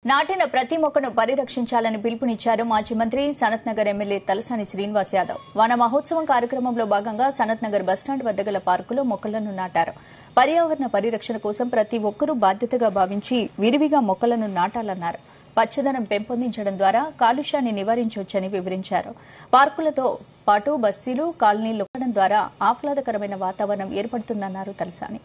నాటిన ప్రతి మొక్కను పరిరక్షించాలని పిలుపునిచ్చారు మాజీ మంత్రి సనత్ నగర్ ఎమ్మెల్యే తలసాని శ్రీనివాస్ యాదవ్. వన మహోత్సవం కార్యక్రమంలో భాగంగా సనత్ నగర్ బస్టాండ్ వద్ద గల పార్కులో మొక్కలను నాటారు. పర్యావరణ పరిరక్షణ కోసం ప్రతి ఒక్కరూ బాధ్యతగా భావించి విరివిగా మొక్కలను నాటాలన్నారు. పచ్చదనం పెంపొందించడం ద్వారా కాలుష్యాన్ని నివారించవచ్చని వివరించారు. పార్కులతో పాటు బస్తీలు, కాలనీలు ద్వారా ఆహ్లాదకరమైన వాతావరణం ఏర్పడుతుందన్నారు తలసాని.